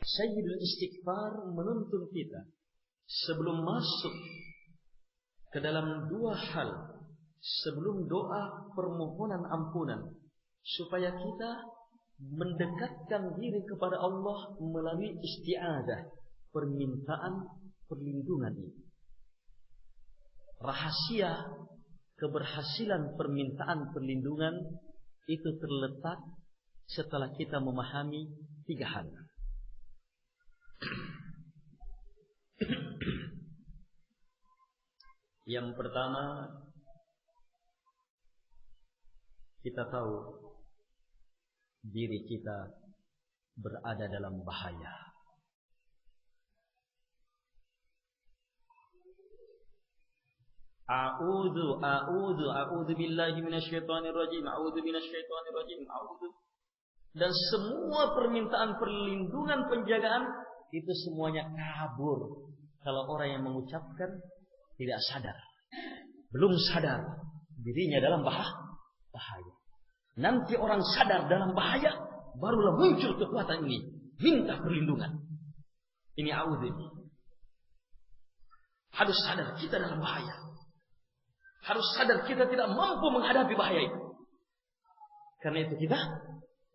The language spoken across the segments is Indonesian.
Sayyidul Istighfar menuntun kita sebelum masuk ke dalam dua hal, sebelum doa permohonan ampunan, supaya kita mendekatkan diri kepada Allah melalui isti'adah, permintaan perlindungan ini. Rahasia keberhasilan permintaan perlindungan itu terletak setelah kita memahami tiga hal. Yang pertama, kita tahu diri kita berada dalam bahaya. A'udzu billahi minasyaitonir rajim. Dan semua permintaan perlindungan, penjagaan itu semuanya kabur kalau orang yang mengucapkan tidak sadar, belum sadar dirinya dalam bahaya. Nanti orang sadar dalam bahaya, barulah muncul kekuatan ini, minta perlindungan. Ini a'udzu. Harus sadar kita dalam bahaya. Harus sadar kita tidak mampu menghadapi bahaya itu. Karena itu kita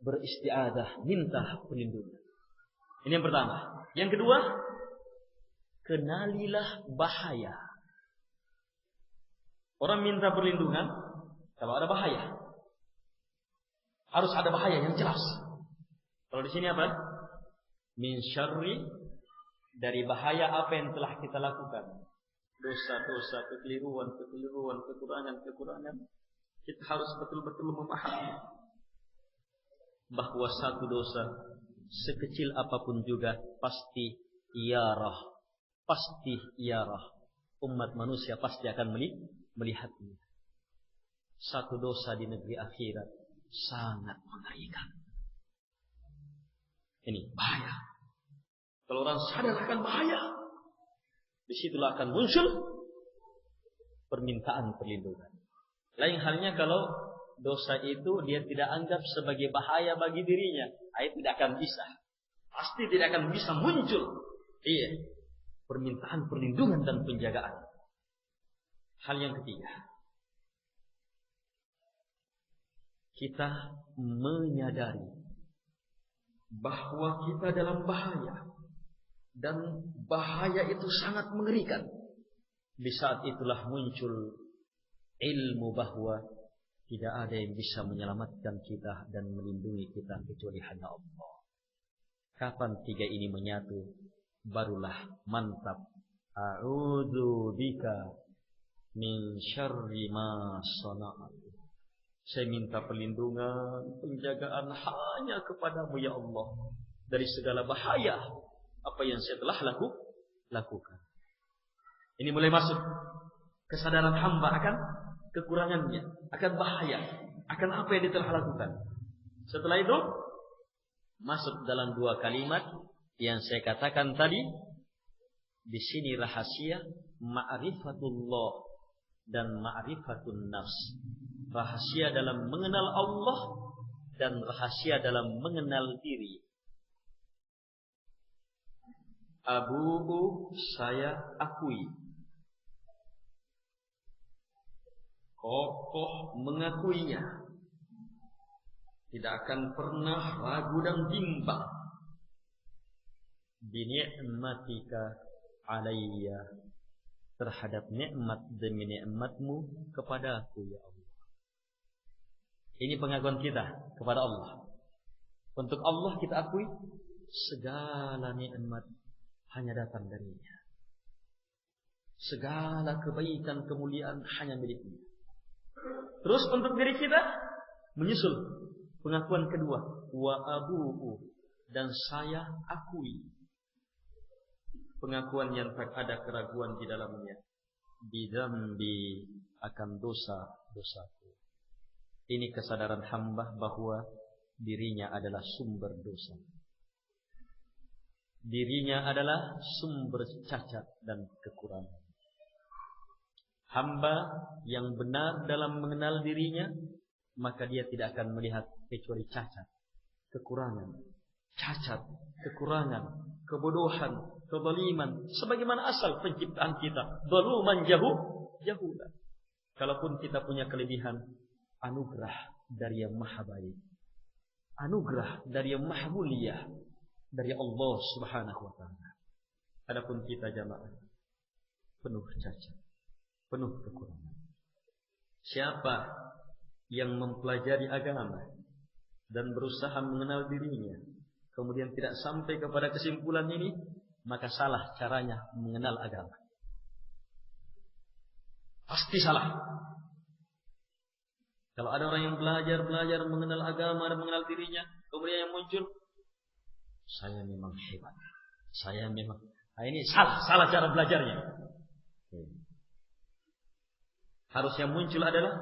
beristiadah, minta perlindungan. Ini yang pertama. Yang kedua, kenalilah bahaya. Orang minta perlindungan kalau ada bahaya. Harus ada bahaya yang jelas. Kalau di sini apa? Min syarri, dari bahaya apa yang telah kita lakukan. Dosa-dosa, kekeliruan, kekurangan. Kita harus betul-betul memahami bahwa satu dosa sekecil apapun juga pasti iarah. Umat manusia pasti akan melihatnya. Satu dosa di negeri akhirat sangat mengerikan. Ini bahaya. Kalau orang sadar akan bahaya, disitulah akan muncul permintaan perlindungan. Lain halnya kalau dosa itu dia tidak anggap sebagai bahaya bagi dirinya, itu tidak akan bisa. Pasti tidak akan bisa muncul. Iya. Permintaan perlindungan dan penjagaan. Hal yang ketiga, kita menyadari bahwa kita dalam bahaya. Dan bahaya itu sangat mengerikan. Di saat itulah muncul ilmu bahwa tidak ada yang bisa menyelamatkan kita dan melindungi kita kecuali hanya Allah. Kapan tiga ini menyatu, barulah mantap. A'udzu bika min syarri ma sana'tu. Saya minta perlindungan, penjagaan hanya kepadamu ya Allah, dari segala bahaya apa yang saya telah lakukan. Ini mulai masuk kesadaran hamba akan kekurangannya, akan bahaya, akan apa yang dia telah lakukan. Setelah itu masuk dalam dua kalimat yang saya katakan tadi. Di sini rahasia ma'rifatullah dan ma'rifatun nafs. Rahasia dalam mengenal Allah dan rahasia dalam mengenal diri. Abu'u, saya akui. Kokoh mengakuinya. Tidak akan pernah ragu dan bimbang. Bini'matika alayya, terhadap nikmat demi nikmatmu kepada aku ya Allah. Ini pengakuan kita kepada Allah. Untuk Allah kita akui segala nikmat hanya datang darinya. Segala kebaikan, kemuliaan hanya miliknya. Terus untuk diri kita menyusul pengakuan kedua, wa abu'u, dan saya akui. Pengakuan yang tak ada keraguan di dalamnya. Bidzambi, akan dosa-dosaku. Ini kesadaran hamba bahwa dirinya adalah sumber dosa. Dirinya adalah sumber cacat dan kekurangan. Hamba yang benar dalam mengenal dirinya, maka dia tidak akan melihat kecuali cacat, kekurangan, kebodohan, kezaliman, sebagaimana asal penciptaan kita, zaluman jahulan. Kalaupun kita punya kelebihan, anugerah dari yang maha baik, anugerah dari yang maha mulia, dari Allah Subhanahu wa taala. Adapun kita jamaah penuh cacat, penuh kekurangan. Siapa yang mempelajari agama dan berusaha mengenal dirinya, kemudian tidak sampai kepada kesimpulan ini, maka salah caranya mengenal agama. Pasti salah. Kalau ada orang yang belajar mengenal agama dan mengenal dirinya, kemudian yang muncul, saya memang hebat, saya memang, nah ini salah cara belajarnya. Harus yang muncul adalah,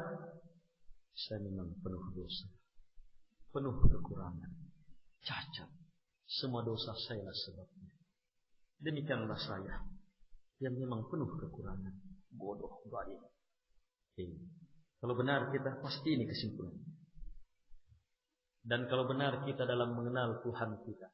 saya memang penuh dosa, penuh kekurangan, cacat, semua dosa saya lah sebabnya. Demikianlah saya yang memang penuh kekurangan, bodoh, baik. Kalau benar kita pasti ini kesimpulan. Dan kalau benar kita dalam mengenal Tuhan kita,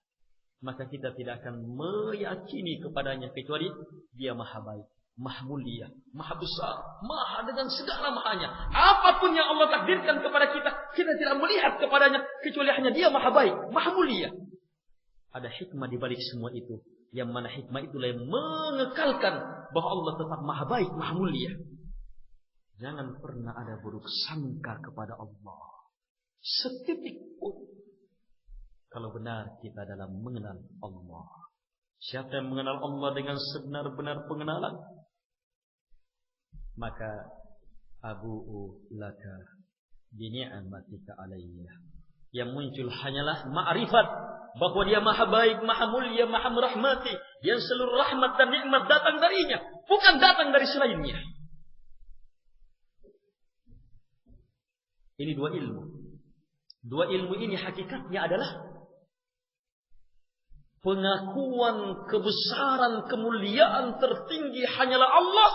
maka kita tidak akan meyakini kepadanya kecuali Dia maha baik, maha mulia, maha besar, maha dengan segala mahanya. Apapun yang Allah takdirkan kepada kita, kita tidak melihat kepadanya kecuali hanya Dia maha baik, maha mulia. Ada hikmah di balik semua itu, yang mana hikmah itulah yang mengekalkan bahwa Allah tetap maha baik, maha mulia. Jangan pernah ada buruk sangka kepada Allah setitik pun. Kalau benar kita dalam mengenal Allah. Siapa yang mengenal Allah dengan sebenar-benar pengenalan, maka abu'u laka bini'amatika alayya. Yang muncul hanyalah ma'rifat bahwa Dia maha baik, maha mulia, maha merahmati, yang seluruh rahmat dan nikmat datang darinya, bukan datang dari selainnya. Ini dua ilmu. Dua ilmu ini hakikatnya adalah pengakuan kebesaran, kemuliaan tertinggi hanyalah Allah,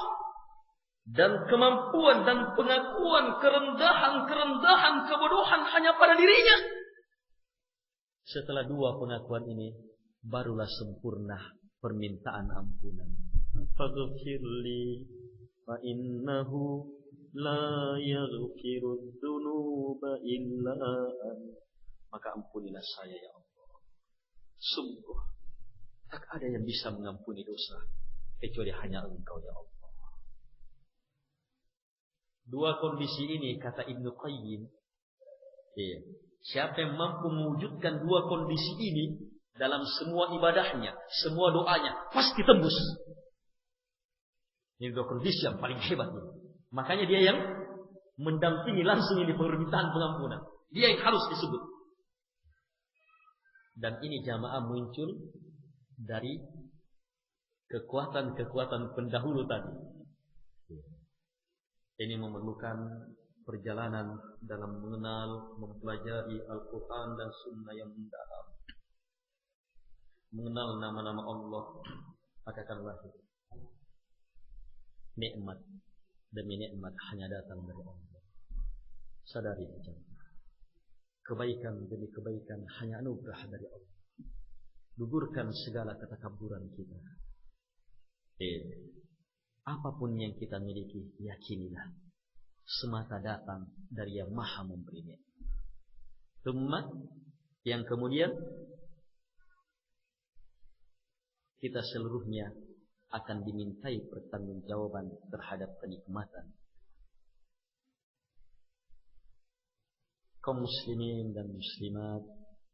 dan kemampuan dan pengakuan kerendahan kebodohan hanya pada dirinya. Setelah dua pengakuan ini, barulah sempurna permintaan ampunan. Faghfirli fa innahu la yaghfirud dzunuba illa anta. Maka ampunilah saya ya Allah. Sungguh tak ada yang bisa mengampuni dosa kecuali hanya Engkau ya Allah. Dua kondisi ini kata Ibnu Qayyim, siapa yang mampu mewujudkan dua kondisi ini dalam semua ibadahnya, semua doanya, pasti tembus. Ini dua kondisi yang paling hebat ini. Makanya dia yang mendampingi langsung ini permintaan pengampunan. Dia yang harus disebut. Dan ini jamaah muncul dari kekuatan-kekuatan pendahulu tadi. Ini memerlukan perjalanan dalam mengenal, mempelajari Al-Quran dan Sunnah yang mendalam. Mengenal nama-nama Allah, akan lahir nikmat demi nikmat hanya datang dari Allah. Sadari jemaah, kebaikan demi kebaikan hanya anugerah dari Allah. Gugurkan segala ketakaburan kita. Apapun yang kita miliki, yakinilah semata datang dari yang maha memberi nikmat. Umat yang kemudian kita seluruhnya akan dimintai pertanggungjawaban terhadap kenikmatan. Kaum muslimin dan muslimat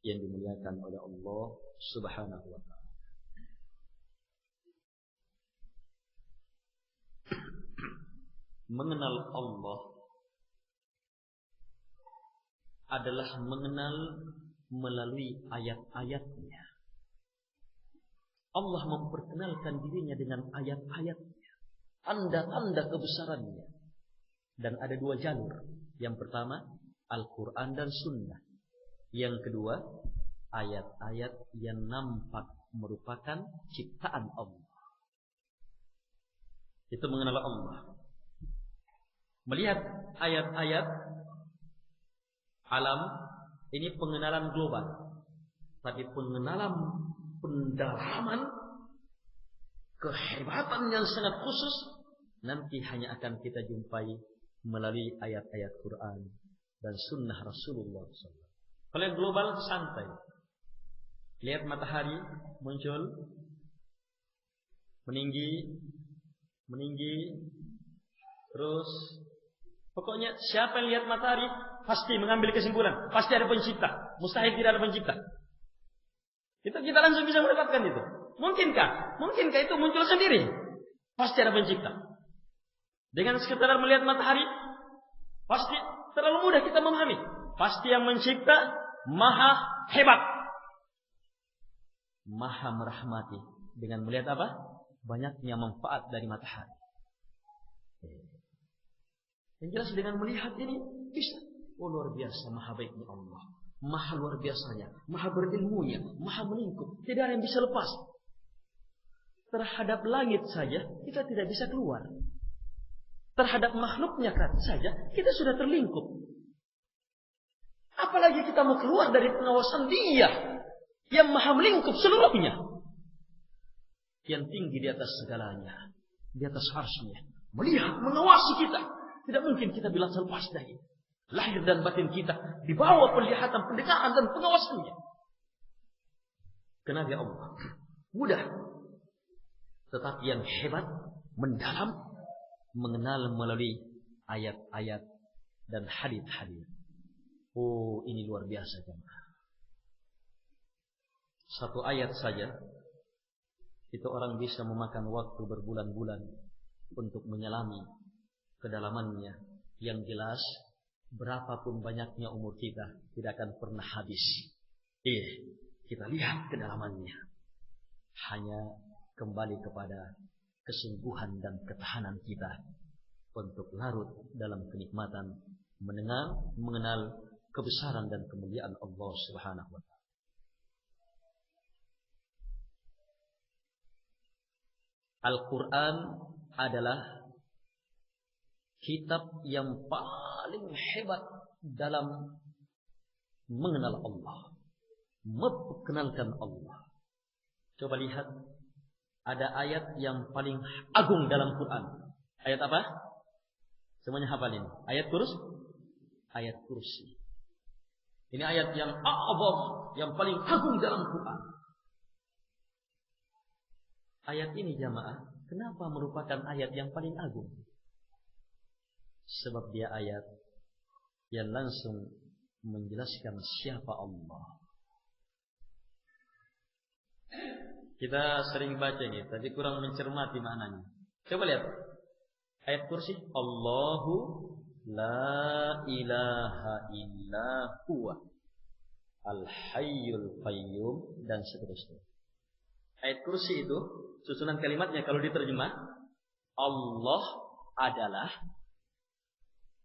yang dimuliakan oleh Allah Subhanahu wa ta'ala. Mengenal Allah adalah mengenal melalui ayat-ayatnya. Allah memperkenalkan dirinya dengan ayat-ayatnya, tanda-tanda kebesarannya. Dan ada dua jalur. Yang pertama, Al-Quran dan Sunnah. Yang kedua, ayat-ayat yang nampak merupakan ciptaan Allah. Itu mengenal Allah. Melihat ayat-ayat alam, ini pengenalan global. Tapi pengenalan pendalaman, kehebatan yang sangat khusus nanti hanya akan kita jumpai melalui ayat-ayat Quran dan sunnah Rasulullah SAW. Kalau yang global santai, lihat matahari muncul, meninggi, terus pokoknya siapa yang lihat matahari pasti mengambil kesimpulan, pasti ada pencipta, mustahil tidak ada pencipta. Kita langsung bisa mendapatkan itu. Mungkinkah itu muncul sendiri? Pasti ada pencipta. Dengan sekedar melihat matahari, pasti terlalu mudah kita memahami. Pasti yang mencipta maha hebat, maha merahmati. Dengan melihat apa? Banyaknya manfaat dari matahari. Yang jelas dengan melihat ini bisa. Oh, luar biasa maha baiknya Allah, maha luar biasanya, maha berilmunya, maha meningkup. Tidak ada yang bisa lepas. Terhadap langit saja kita tidak bisa keluar. Terhadap makhluknya saja kita sudah terlingkup. Apalagi kita mau keluar dari pengawasan Dia yang maha melingkup seluruhnya, yang tinggi di atas segalanya, di atas arsy-Nya, melihat, mengawasi kita. Tidak mungkin kita bilang selepas dari lahir dan batin kita di bawah penglihatan, pendekaan dan pengawasannya. Kenapa ya Allah? Mudah. Tetapi yang hebat, mendalam, mengenal melalui ayat-ayat dan hadits-hadits. Oh, ini luar biasa jemaah. Satu ayat saja itu orang bisa memakan waktu berbulan-bulan untuk menyelami kedalamannya. Yang jelas, berapapun banyaknya umur kita tidak akan pernah habis. Kita lihat kedalamannya. Hanya kembali kepada kesungguhan dan ketahanan kita untuk larut dalam kenikmatan mengenal kebesaran dan kemuliaan Allah Subhanahu wa taala. Al-Quran adalah kitab yang paling hebat dalam mengenal Allah, memperkenalkan Allah. Coba lihat, ada ayat yang paling agung dalam Quran. Ayat apa? Semuanya hafalin. Ayat kursi. Ini ayat yang a'zam, yang paling agung dalam Quran. Ayat ini jamaah, kenapa merupakan ayat yang paling agung? Sebab dia ayat yang langsung menjelaskan siapa Allah. Kita sering baca ini, tapi kurang mencermati maknanya. Coba lihat ayat kursi. Allahu la ilaha illa huwa al-hayyul qayyum dan seterusnya. Ayat kursi itu susunan kalimatnya kalau diterjemah, Allah adalah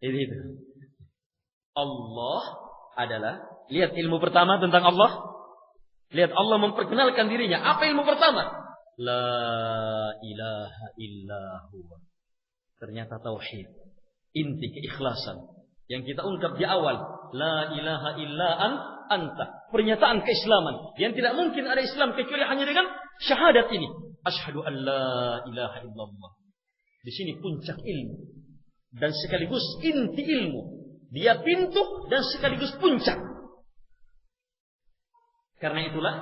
itu. Allah adalah, lihat ilmu pertama tentang Allah. Lihat Allah memperkenalkan dirinya. Apa ilmu pertama? La ilaha illa huwa. Ternyata tauhid, inti keikhlasan yang kita ungkap di awal. La ilaha illa anta. Pernyataan keislaman yang tidak mungkin ada Islam kecuali hanya dengan syahadat ini. Asyhadu an la ilaha illallah. Di sini puncak ilmu dan sekaligus inti ilmu. Dia pintu dan sekaligus puncak. Karena itulah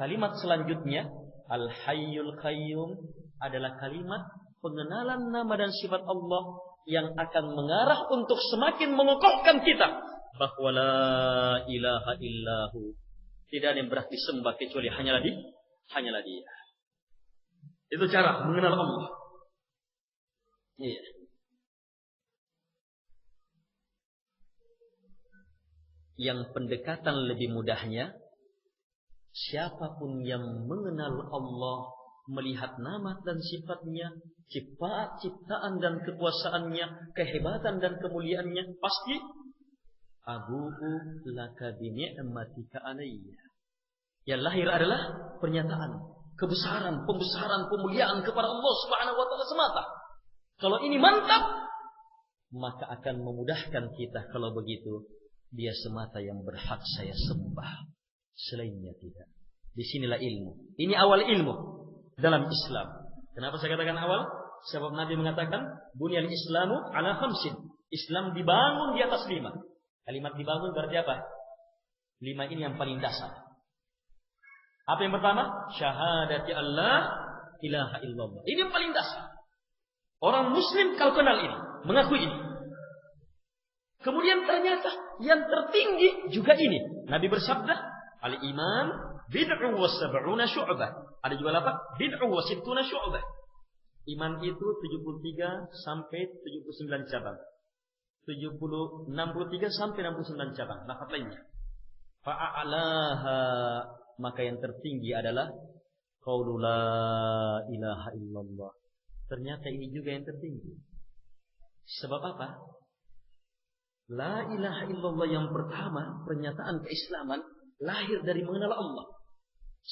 kalimat selanjutnya Al-Hayyul Qayyum adalah kalimat pengenalan nama dan sifat Allah yang akan mengarah untuk semakin mengokohkan kita bahwa la ilaha illahu, tidak ada yang berhak disembah kecuali hanyalah Dia. Itu cara mengenal Allah. Iya. Yang pendekatan lebih mudahnya, siapapun yang mengenal Allah, melihat nama dan sifatnya, ciptaan dan kekuasaannya, kehebatan dan kemuliaannya, pasti abu'u laka bi ni'matika alayya. Yang lahir adalah pernyataan kebesaran, pembesaran, pemuliaan kepada Allah Subhanahu wa taala semata. Kalau ini mantap, maka akan memudahkan kita. Kalau begitu, Dia semata yang berhak saya sembah, selainnya tidak. Disinilah ilmu. Ini awal ilmu dalam Islam. Kenapa saya katakan awal? Sebab Nabi mengatakan, Bunyal Islamu ala khamsin. Islam dibangun di atas 5. Kalimat dibangun berarti apa? 5 ini yang paling dasar. Apa yang pertama? Syahadati Allah ilaha illallah. Ini yang paling dasar. Orang muslim kalau kenal ini, mengakui ini. Kemudian ternyata yang tertinggi juga ini. Nabi bersabda, al-iman bid'u wa sab'una syu'bah. Ada juga apa? Bid'u wa sittuna syu'bah. Iman itu 73 sampai 79 cabang. 63 sampai 69 cabang. Lafaz lainnya. Fa'alaha, maka yang tertinggi adalah qaulu la ilaha illallah. Ternyata ini juga yang tertinggi. Sebab apa? La ilaha illallah yang pertama, pernyataan keislaman, lahir dari mengenal Allah.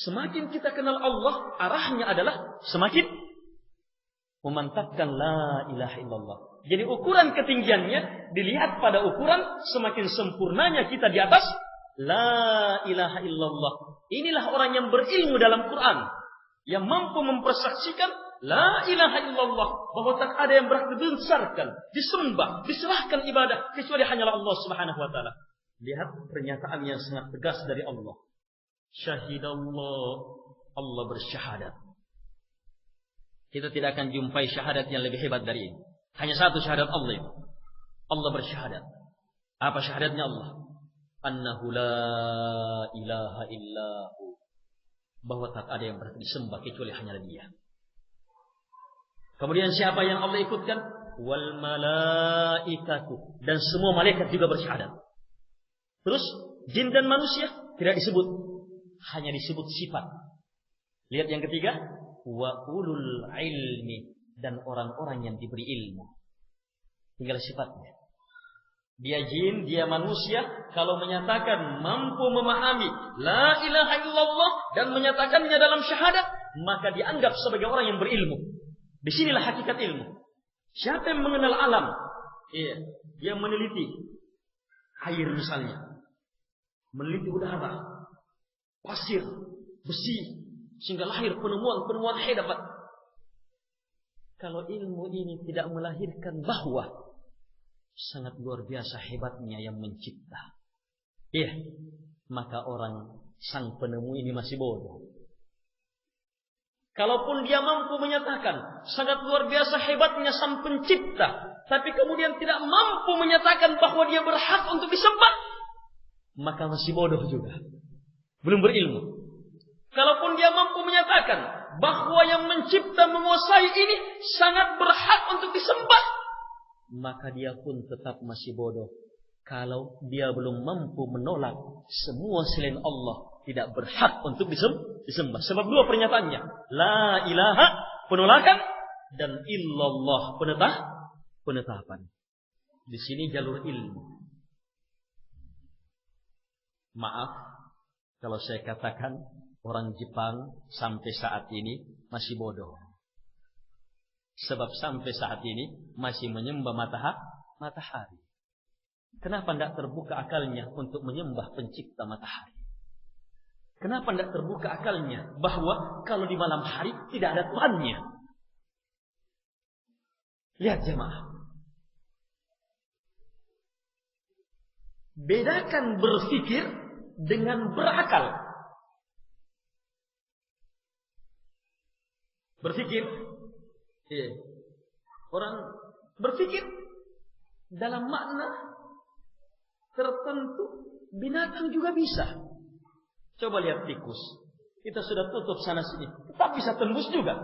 Semakin kita kenal Allah, arahnya adalah semakin memantapkan la ilaha illallah. Jadi ukuran ketinggiannya dilihat pada ukuran semakin sempurnanya kita di atas la ilaha illallah. Inilah orang yang berilmu dalam Quran, yang mampu mempersaksikan la ilaha illallah, bahwa tak ada yang berhak dibesarkan, disembah, diserahkan ibadah kecuali hanyalah Allah Subhanahu wa taala. Lihat pernyataan yang sangat tegas dari Allah. Syahidallah, Allah bersyahadat. Kita tidak akan jumpai syahadat yang lebih hebat dari ini. Hanya satu syahadat Allah itu. Allah bersyahadat. Apa syahadatnya Allah? Annahu la ilaha illahu, bahwa tak ada yang berhak disembah kecuali hanya Dia. Kemudian siapa yang Allah ikutkan? Wal malaikatu, dan semua malaikat juga bersyahadat. Terus jin dan manusia tidak disebut, hanya disebut sifat. Lihat yang ketiga, wa ulul ilmi, dan orang-orang yang diberi ilmu. Tinggal sifatnya. Dia jin, dia manusia, kalau menyatakan mampu memahami la ilaha illallah dan menyatakannya dalam syahadat, maka dianggap sebagai orang yang berilmu. Disinilah hakikat ilmu. Siapa yang mengenal alam? Dia meneliti air misalnya, meneliti udara, pasir, besi, sehingga lahir penemuan hebat. Kalau ilmu ini tidak melahirkan bahwa sangat luar biasa hebatnya yang mencipta, maka orang sang penemu ini masih bodoh. Kalaupun dia mampu menyatakan sangat luar biasa hebatnya sang pencipta, tapi kemudian tidak mampu menyatakan bahwa dia berhak untuk disembah, maka masih bodoh juga, belum berilmu. Kalaupun dia mampu menyatakan bahwa yang mencipta menguasai ini sangat berhak untuk disembah, maka dia pun tetap masih bodoh. Kalau dia belum mampu menolak semua selain Allah tidak berhak untuk disembah. Sebab dua pernyataannya, la ilaha penolakan dan illallah penetapan. Di sini jalur ilmu. Maaf kalau saya katakan orang Jepang sampai saat ini masih bodoh. Sebab sampai saat ini masih menyembah matahari. Kenapa tidak terbuka akalnya untuk menyembah pencipta matahari? Kenapa tidak terbuka akalnya bahwa kalau di malam hari tidak ada Tuhannya? Lihat jemaah. Bedakan berpikir dengan berakal. Berpikir, orang berpikir dalam makna tertentu, binatang juga bisa. Coba lihat tikus. Kita sudah tutup sana sini, tetap bisa tembus juga.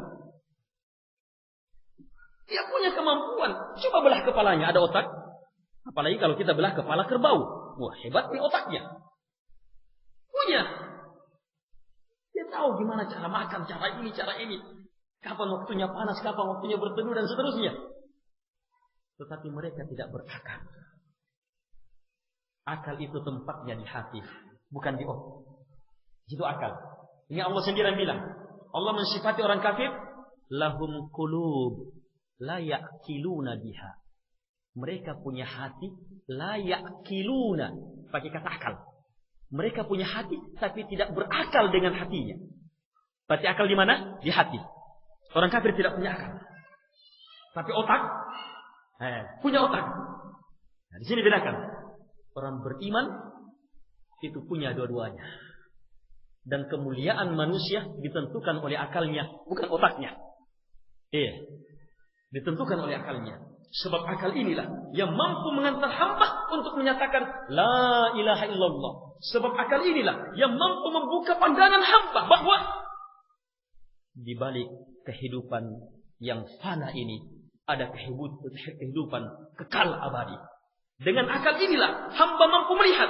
Dia punya kemampuan. Coba belah kepalanya, ada otak. Apalagi kalau kita belah kepala kerbau. Wah, hebat nih otaknya. Punya. Dia tahu gimana cara makan, cara ini. Kapan waktunya panas, kapan waktunya berteduh, dan seterusnya. Tetapi mereka tidak berakal. Akal itu tempatnya di hati, bukan di otak. Itu akal. Ini Allah sendiri yang bilang. Allah mensifati orang kafir, lahum qulub la ya'qiluna biha. Mereka punya hati la ya'qiluna, pakai kata akal. Mereka punya hati tapi tidak berakal dengan hatinya. Berarti akal di mana? Di hati. Orang kafir tidak punya akal. Tapi otak punya otak. Nah, di sini bedakan. Orang beriman itu punya dua-duanya. Dan kemuliaan manusia ditentukan oleh akalnya, bukan otaknya. Ditentukan oleh akalnya. Sebab akal inilah yang mampu mengantar hamba untuk menyatakan la ilaha illallah. Sebab akal inilah yang mampu membuka pandangan hamba bahwa di balik kehidupan yang fana ini ada kehidupan kekal abadi. Dengan akal inilah hamba mampu melihat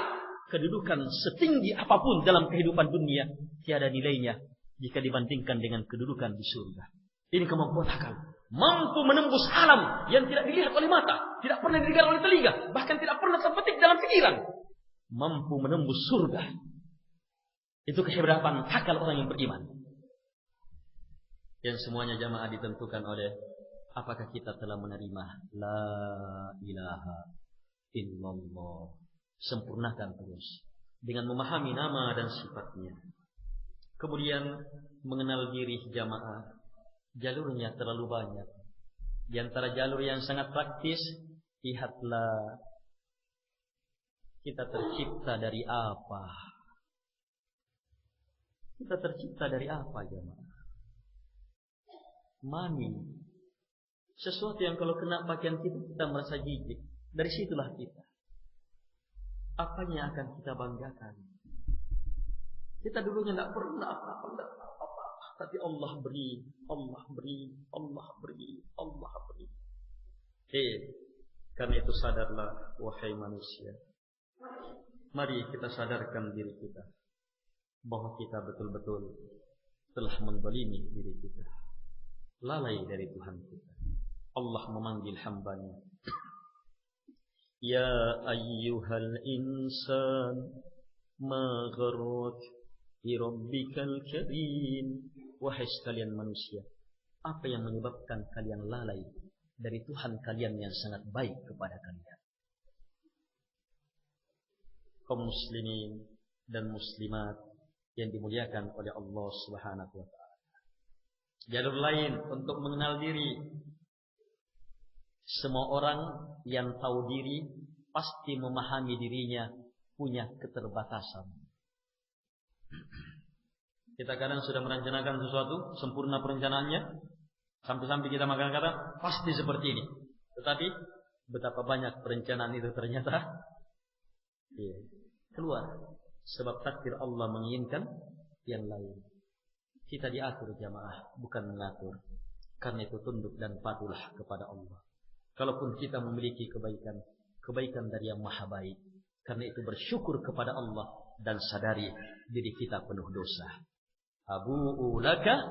kedudukan setinggi apapun dalam kehidupan dunia tiada nilainya jika dibandingkan dengan kedudukan di surga. Ini kemampuan akal. Mampu menembus alam yang tidak dilihat oleh mata, tidak pernah didengar oleh telinga, bahkan tidak pernah terpetik dalam pikiran. Mampu menembus surga. Itu kehebatan akal orang yang beriman. Yang semuanya jamaah ditentukan oleh apakah kita telah menerima la ilaha illallah. Sempurnakan terus dengan memahami nama dan sifatnya. Kemudian mengenal diri jamaah. Jalurnya terlalu banyak. Di antara jalur yang sangat praktis, lihatlah kita tercipta dari apa. Kita tercipta dari apa jemaah? Mani. Sesuatu yang kalau kena pakaian kita merasa jijik. Dari situlah kita. Apanya akan kita banggakan? Kita dulunya tidak pernah apa-apa. Tapi Allah beri, Allah beri, Allah beri, Allah beri. Karena itu sadarlah wahai manusia. Mari kita sadarkan diri kita bahwa kita betul-betul telah menzalimi diri kita. Lalai dari Tuhan kita. Allah memanggil hambanya. Ya ayyuhal insan ma gharrak bi rabbikal karim. Wahai sekalian manusia, apa yang menyebabkan kalian lalai dari Tuhan kalian yang sangat baik kepada kalian? Kaum muslimin dan muslimat yang dimuliakan oleh Allah Subhanahu wa taala. Jalur lain untuk mengenal diri. Semua orang yang tahu diri pasti memahami dirinya punya keterbatasan. Kita kadang sudah merencanakan sesuatu, sempurna perencanaannya, sampai-sampai kita makan kata, pasti seperti ini. Tetapi, betapa banyak perencanaan itu ternyata keluar. Sebab takdir Allah menginginkan yang lain. Kita diatur jamaah, bukan mengatur. Karena itu tunduk dan patuhlah kepada Allah. Kalaupun kita memiliki kebaikan, kebaikan dari yang maha baik. Karena itu bersyukur kepada Allah dan sadari diri kita penuh dosa. Abu'u laka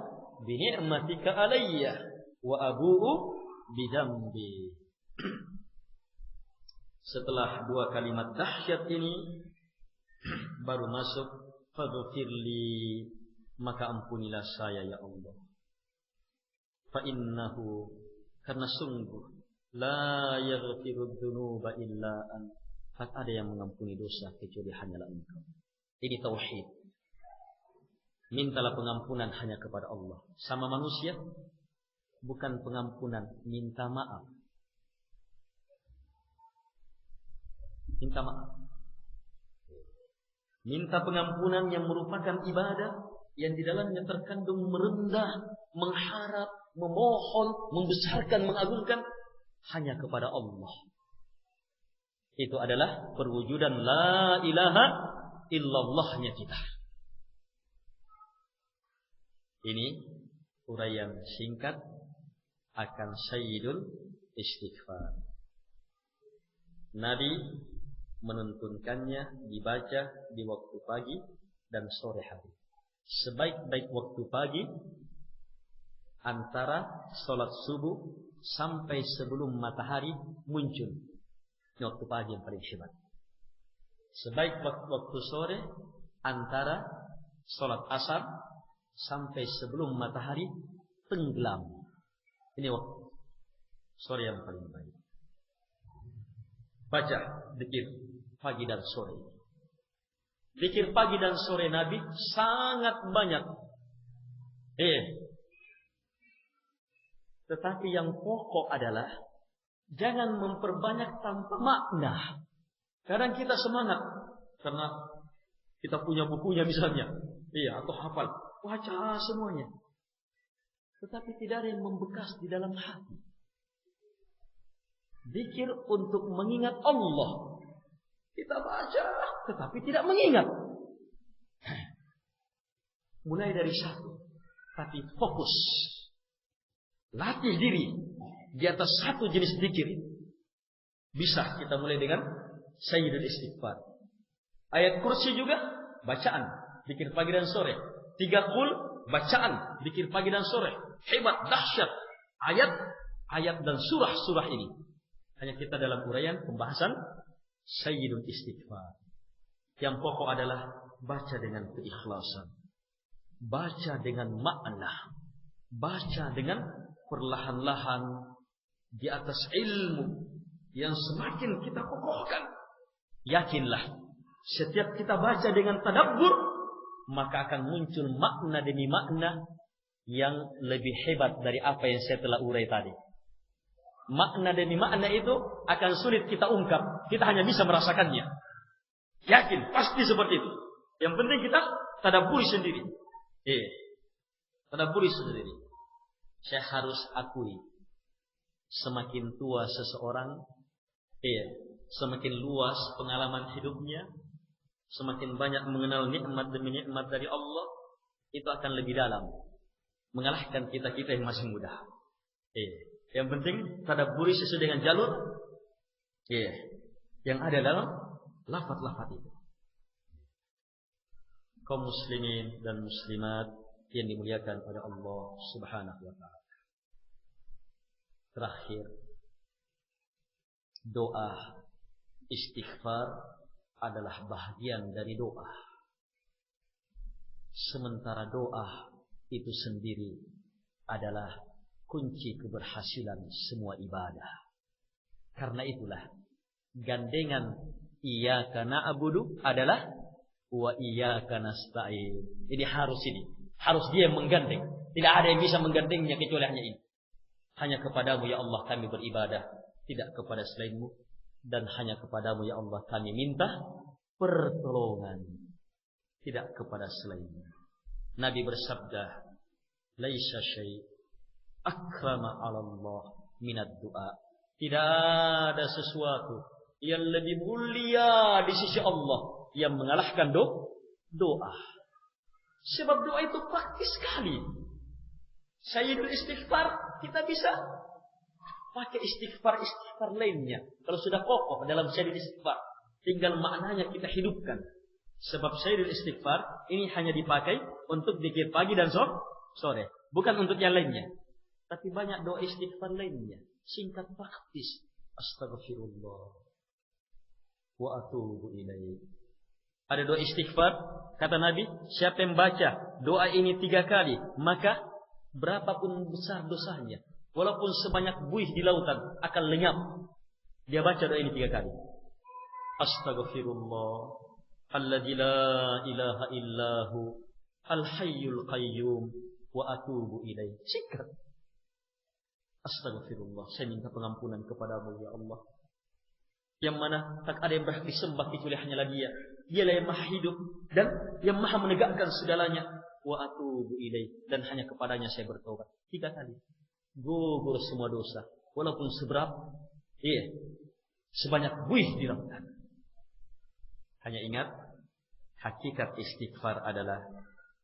bini'matika alayya wa abu'u bidambi. Setelah dua kalimat dahsyat ini baru masuk faghfirli, maka ampunilah saya ya Allah. Fa innahu, karena sungguh la yaghfiru dzunuba illa ant. Tak ada yang mengampuni dosa kecuali hanyalah Engkau. Ini tauhid. Mintalah pengampunan hanya kepada Allah. Sama manusia, bukan pengampunan, minta maaf. Minta maaf. Minta pengampunan yang merupakan ibadah yang di dalamnya terkandung merendah, mengharap, memohon, membesarkan, mengagungkan hanya kepada Allah. Itu adalah perwujudan la ilaha illallahnya kita. Ini uraian singkat akan Sayyidul Istighfar. Nabi menuntunkannya dibaca di waktu pagi dan sore hari. Sebaik-baik waktu pagi antara sholat subuh sampai sebelum matahari muncul. Ini waktu pagi yang paling hebat. Sebaik waktu sore antara sholat asar sampai sebelum matahari tenggelam. Ini waktu sore yang paling baik. Baca zikir pagi dan sore. Zikir pagi dan sore Nabi sangat banyak. Tetapi yang pokok adalah jangan memperbanyak tanpa makna. Kadang kita semangat karena kita punya bukunya misalnya, atau hafal, baca semuanya. Tetapi tidak ada yang membekas di dalam hati. Zikir untuk mengingat Allah. Kita baca, tetapi tidak mengingat. Mulai dari satu, tapi fokus. Latih diri di atas satu jenis zikir. Bisa kita mulai dengan Sayyidul Istighfar. Ayat kursi juga bacaan, zikir pagi dan sore. 3 qul bacaan, zikir pagi dan sore. Hebat, dahsyat ayat dan surah-surah ini. Hanya kita dalam uraian pembahasan Sayyidul Istighfar. Yang pokok adalah baca dengan keikhlasan, baca dengan makna, baca dengan perlahan-lahan di atas ilmu yang semakin kita kokohkan. Yakinlah, setiap kita baca dengan tadabbur, maka akan muncul makna demi makna yang lebih hebat dari apa yang saya telah urai tadi. Makna demi makna itu akan sulit kita ungkap, kita hanya bisa merasakannya. Yakin, pasti seperti itu. Yang penting kita tadabburi sendiri. Tadabburi sendiri. Saya harus akui, semakin tua seseorang, semakin luas pengalaman hidupnya, semakin banyak mengenal nikmat demi nikmat dari Allah, itu akan lebih dalam mengalahkan kita-kita yang masih muda. Yang penting tadabburi sesuai dengan jalur yang ada dalam lafaz-lafaz itu. Kaum muslimin dan muslimat yang dimuliakan oleh Allah Subhanahu wa taala. Terakhir, doa istighfar adalah bahagian dari doa. Sementara doa itu sendiri adalah kunci keberhasilan semua ibadah. Karena itulah gandengan iyyaka na'budu adalah wa iyyaka nasta'in. Ini harus dia yang menggandeng. Tidak ada yang bisa menggandengnya kecuali hanya ini. Hanya kepadamu ya Allah kami beribadah, tidak kepada selainmu. Dan hanya kepadamu ya Allah kami minta pertolongan, tidak kepada selainmu. Nabi bersabda, laisa syai' akrama 'ala Allah minad du'a. Tidak ada sesuatu yang lebih mulia di sisi Allah yang mengalahkan doa. Sebab doa itu praktis sekali. Sayyidul Istighfar kita bisa pakai istighfar lainnya. Kalau sudah kokoh dalam Sayyidul Istighfar, tinggal maknanya kita hidupkan. Sebab Sayyidul Istighfar ini hanya dipakai untuk zikir pagi dan sore, bukan untuk yang lainnya. Tapi banyak doa istighfar lainnya, singkat praktis. Astaghfirullah wa atubu ilaih. Ada doa istighfar, kata Nabi, siapa yang baca doa ini 3 kali, maka berapapun besar dosanya, walaupun sebanyak buih di lautan, akan lenyap. Dia baca doa ini 3 kali. Astaghfirullah alladzi la ilaha illahu al-hayyul qayyum wa atubu ilaih. Singkat. Astaghfirullah, saya minta pengampunan kepadamu ya Allah, yang mana tak ada yang berhak disembah kecuali hanyalah Dia. Dialah yang maha hidup dan yang maha menegakkan segalanya. Wa atubu ilaih, dan hanya kepadanya saya bertobat. 3 kali. Gugur semua dosa, walaupun seberapa, sebanyak buih di lautan. Hanya ingat, hakikat istighfar adalah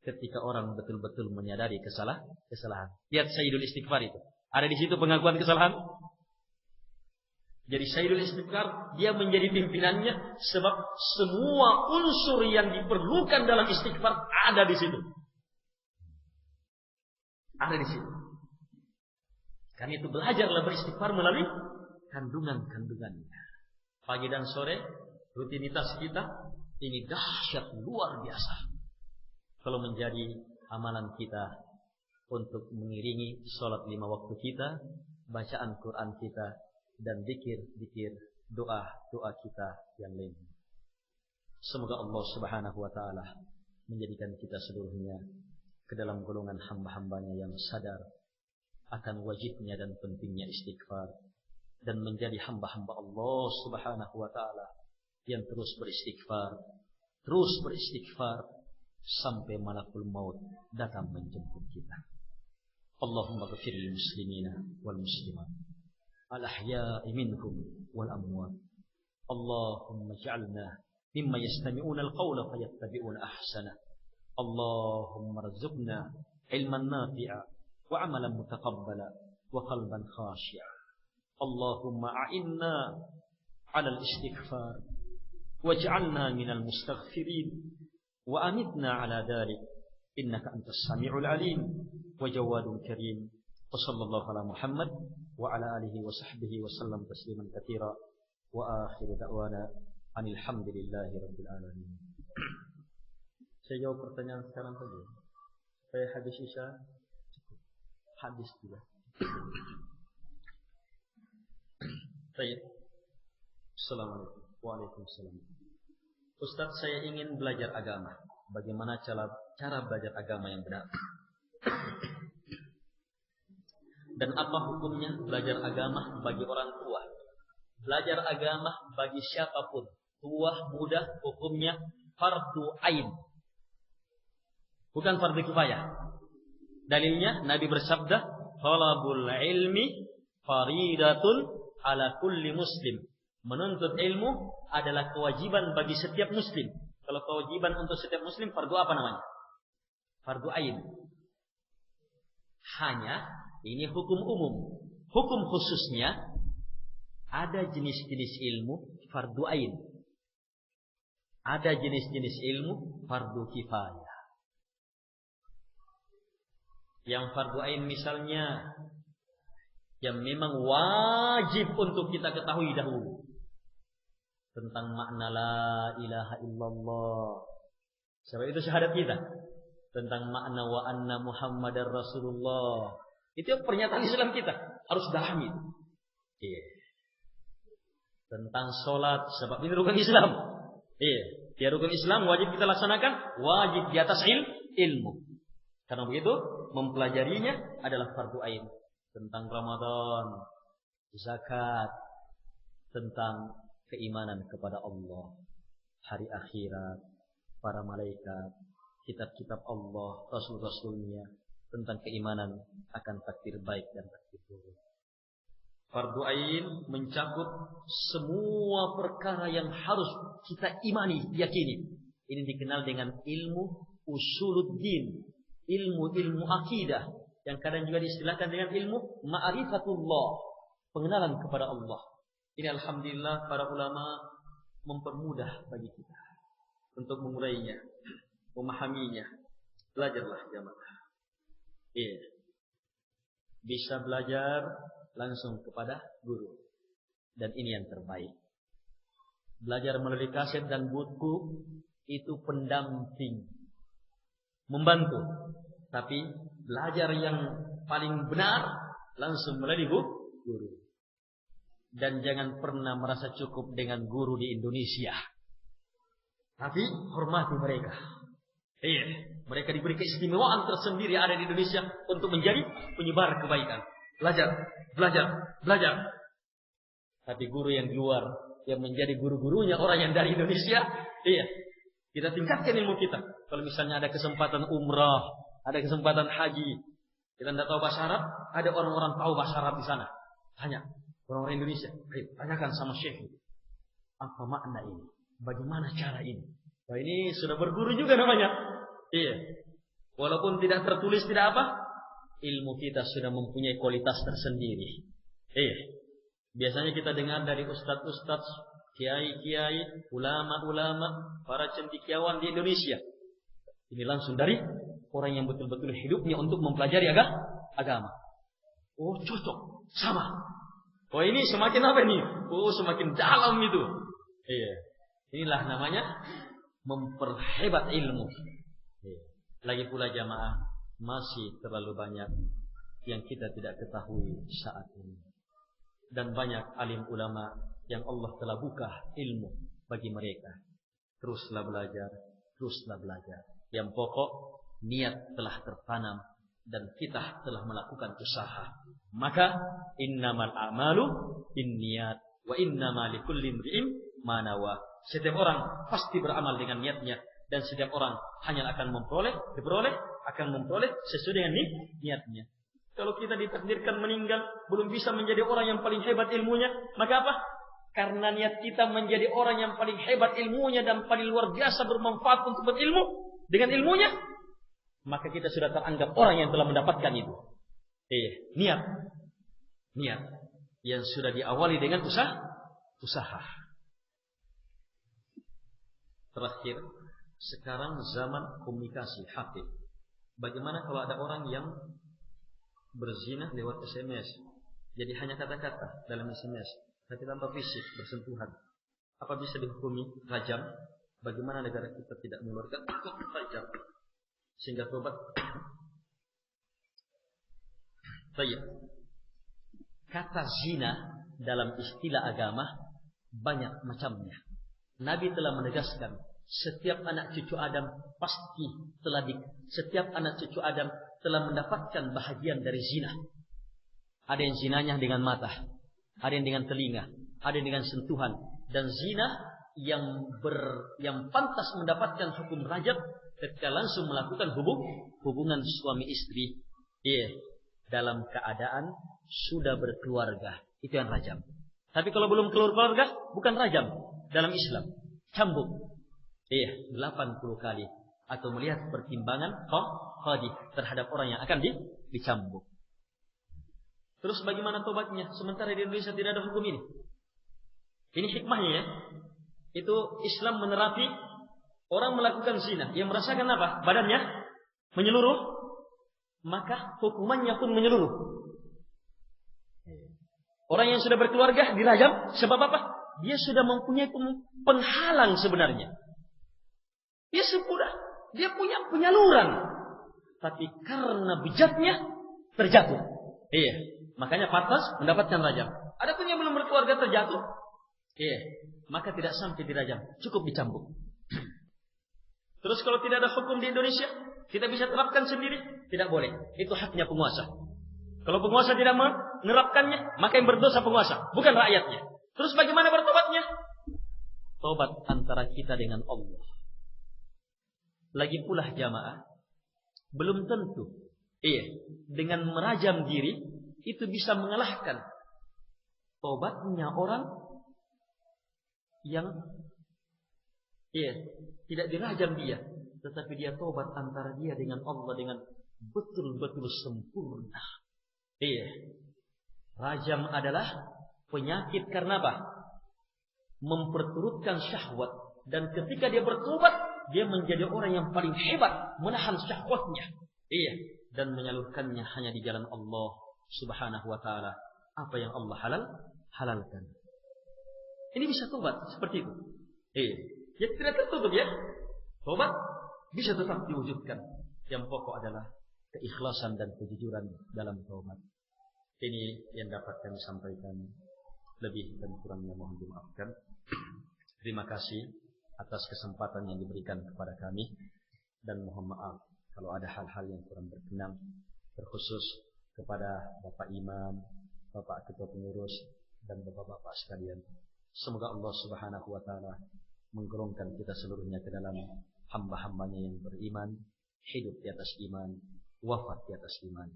ketika orang betul-betul menyadari kesalahan. Lihat Sayyidul Istighfar itu. Ada di situ pengakuan kesalahan. Jadi Sayyidul Istighfar dia menjadi pimpinannya sebab semua unsur yang diperlukan dalam istighfar ada di situ. Ada di situ. Karena itu belajarlah beristighfar melalui kandungan-kandungannya. Pagi dan sore rutinitas kita ini dahsyat luar biasa. Kalau menjadi amalan kita untuk mengiringi sholat 5 waktu kita, bacaan Quran kita, dan zikir-zikir doa-doa kita yang lain. Semoga Allah Subhanahu wa taala menjadikan kita seluruhnya ke dalam golongan hamba-hambanya yang sadar akan wajibnya dan pentingnya istighfar, dan menjadi hamba-hamba Allah Subhanahu wa taala yang terus beristighfar sampai malakul maut datang menjemput kita. Allahumma ghfir lil muslimina wal muslimat al ahya'i minhum wal amwat. Allahumma ij'alna mimma yastami'una al qawla fayattabi'una ahsana. Allahumma rzuqna ilman nafi'a wa 'amalan mutaqabbala wa qalban khashi'a. Allahumma a'inna 'ala al-istighfar waj'alna minal mustaghfirin wa amitna 'ala dhalik innaka antas sami'ul 'alim wa jawadul karim. Wa sallallahu ala Muhammad wa ala alihi wa sahbihi wa sallam tasliman katsira wa akhiru da'wana anil hamdulillahi rabbil alamin. Saya jawab pertanyaan sekarang saja. Saya habis isya cukup. Habis juga. Baik. Assalamualaikum. Waalaikumsalam. Ustaz, saya ingin belajar agama. Bagaimana cara belajar agama yang benar? Dan apa hukumnya belajar agama bagi orang tua? Belajar agama bagi siapapun, tua, muda, hukumnya fardu ain. Bukan fardu kifayah. Dalilnya Nabi bersabda, "Talabul ilmi faridatun ala kulli muslim." Menuntut ilmu adalah kewajiban bagi setiap muslim. Kalau kewajiban untuk setiap muslim, fardu apa namanya? Fardu ain. Hanya ini hukum umum. Hukum khususnya ada jenis-jenis ilmu fardu ain. Ada jenis-jenis ilmu fardu kifayah. Yang fardu ain misalnya yang memang wajib untuk kita ketahui dahulu tentang makna la ilaha illallah. Sebab itu syahadat kita. Tentang makna wa anna Muhammadar Rasulullah. Itu pernyataan Islam kita. Harus dahami. Iya. Tentang sholat. Sebab ini rukun Islam. Iya. Dia rukun Islam wajib kita laksanakan. Wajib di atas ilmu. Karena begitu mempelajarinya adalah fardu ain. Tentang Ramadan, zakat, tentang keimanan kepada Allah, hari akhirat, para malaikat, kitab-kitab Allah, rasul-rasulnya, tentang keimanan akan takdir baik dan takdir buruk. Fardu ain mencakup semua perkara yang harus kita imani, yakini. Ini dikenal dengan ilmu usuluddin, ilmu akidah, yang kadang juga diistilahkan dengan ilmu ma'rifatullah, pengenalan kepada Allah. Ini alhamdulillah para ulama mempermudah bagi kita untuk mengurainya, memahaminya. Belajarlah jamaah. Iya. Bisa belajar langsung kepada guru. Dan ini yang terbaik. Belajar melalui kaset dan buku itu pendamping, membantu. Tapi belajar yang paling benar langsung melalui guru. Dan jangan pernah merasa cukup dengan guru di Indonesia. Tapi hormati mereka. Iya, mereka diberi keistimewaan tersendiri ada di Indonesia untuk menjadi penyebar kebaikan. Belajar. Tapi guru yang di luar, yang menjadi guru-gurunya orang yang dari Indonesia, iya, kita tingkatkan ilmu kita. Kalau misalnya ada kesempatan umrah, ada kesempatan haji, kita tidak tahu bahasa Arab, ada orang-orang tahu bahasa Arab di sana. Tanya orang-orang Indonesia, ayo tanyakan sama Syekh, apa makna ini? Bagaimana cara ini? Wah, ini sudah berguru juga namanya. Iya. Walaupun tidak tertulis, tidak apa, ilmu kita sudah mempunyai kualitas tersendiri. Iya. Biasanya kita dengar dari ustadz-ustadz, kiai-kiai, ulama-ulama, para cendekiawan di Indonesia. Ini langsung dari orang yang betul-betul hidupnya untuk mempelajari agama. Oh, cocok, sama. Oh, ini semakin apa ini? Oh, semakin dalam itu. Iya. Inilah namanya memperhebat ilmu. Iya. Lagi pula jamaah, masih terlalu banyak yang kita tidak ketahui saat ini. Dan banyak alim ulama yang Allah telah buka ilmu bagi mereka. teruslah belajar, teruslah belajar. Yang pokok niat telah tertanam dan kita telah melakukan usaha. Maka innamal a'malu binniyat wa innamal likulli imri'in ma nawa. Setiap orang pasti beramal dengan niatnya dan setiap orang hanya akan memperoleh sesuai dengan niatnya. Kalau kita ditakdirkan meninggal belum bisa menjadi orang yang paling hebat ilmunya, maka apa? Karena niat kita menjadi orang yang paling hebat ilmunya dan paling luar biasa bermanfaat untuk berilmu dengan ilmunya, maka kita sudah teranggap orang yang telah mendapatkan itu. Niat yang sudah diawali dengan usaha. Terakhir, sekarang zaman komunikasi HP. Bagaimana kalau ada orang yang berzina lewat SMS? Jadi hanya kata-kata dalam SMS, tapi tanpa fisik bersentuhan. Apa bisa dihukumi rajam? Bagaimana negara kita tidak mengeluarkan rajam sehingga tobat? Baik. Kata zina dalam istilah agama banyak macamnya. Nabi telah menegaskan setiap anak cucu Adam setiap anak cucu Adam telah mendapatkan bahagian dari zina. Ada yang zinanya dengan mata, ada yang dengan telinga, ada yang dengan sentuhan, dan zina yang pantas mendapatkan hukum rajam ketika langsung melakukan hubungan suami istri dalam keadaan sudah berkeluarga, itu yang rajam. Tapi kalau belum keluarga bukan rajam dalam Islam, cambuk 80 kali atau melihat pertimbangan qadhi terhadap orang yang akan dicambuk. Terus bagaimana tobatnya sementara di Indonesia tidak ada hukum ini? Ini hikmahnya ya. Itu Islam menerapi orang melakukan zina yang merasakan apa? Badannya menyeluruh, maka hukumannya pun menyeluruh. Orang yang sudah berkeluarga dirajam sebab apa? Dia sudah mempunyai penghalang sebenarnya. Dia punya penyaluran, tapi karena bejatnya terjatuh. Makanya pantas mendapatkan rajam. Adapun yang belum berkeluarga terjatuh, maka tidak sampai dirajam, cukup dicambuk. Terus kalau tidak ada hukum di Indonesia, kita bisa terapkan sendiri? Tidak boleh. Itu haknya penguasa. Kalau penguasa tidak menerapkannya, maka yang berdosa penguasa, bukan rakyatnya. Terus bagaimana bertobatnya? Tobat antara kita dengan Allah. Lagi pula jamaah, belum tentu dengan merajam diri itu bisa mengalahkan tobatnya orang yang tidak dirajam dia, tetapi dia tobat antara dia dengan Allah dengan betul-betul sempurna. Rajam adalah penyakit karena apa? Memperturutkan syahwat, dan ketika dia bertobat dia menjadi orang yang paling hebat menahan syahwatnya, dan menyalurkannya hanya di jalan Allah Subhanahu wa taala. Apa yang Allah halalkan. Ini bisa tobat seperti itu. Ya tidak tertutup ya. Tobat bisa tetap diwujudkan. Yang pokok adalah keikhlasan dan kejujuran dalam tobat. Ini yang dapat kami sampaikan. Lebih dan kurangnya mohon dimaafkan. Terima kasih atas kesempatan yang diberikan kepada kami, dan mohon maaf kalau ada hal-hal yang kurang berkenan, terkhusus kepada Bapak Imam, Bapak Ketua Pengurus, dan Bapak-bapak sekalian. Semoga Allah Subhanahu wa taala menggolongkan kita seluruhnya ke dalam hamba-hambanya yang beriman, hidup di atas iman, wafat di atas iman.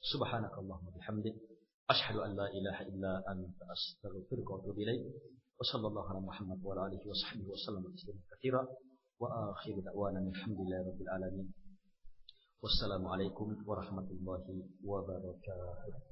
Subhanakallahumma bihamdik, asyhadu an la ilaha illa anta, astaghfiruka wa atubu ilaik. Wassallallahu ala Muhammad wa ala alihi wa sahbihi wa sallam tasliman katsira. Wa akhiru da'wana alhamdulillahi rabbil alamin. Wassalamualaikum warahmatullahi wabarakatuh.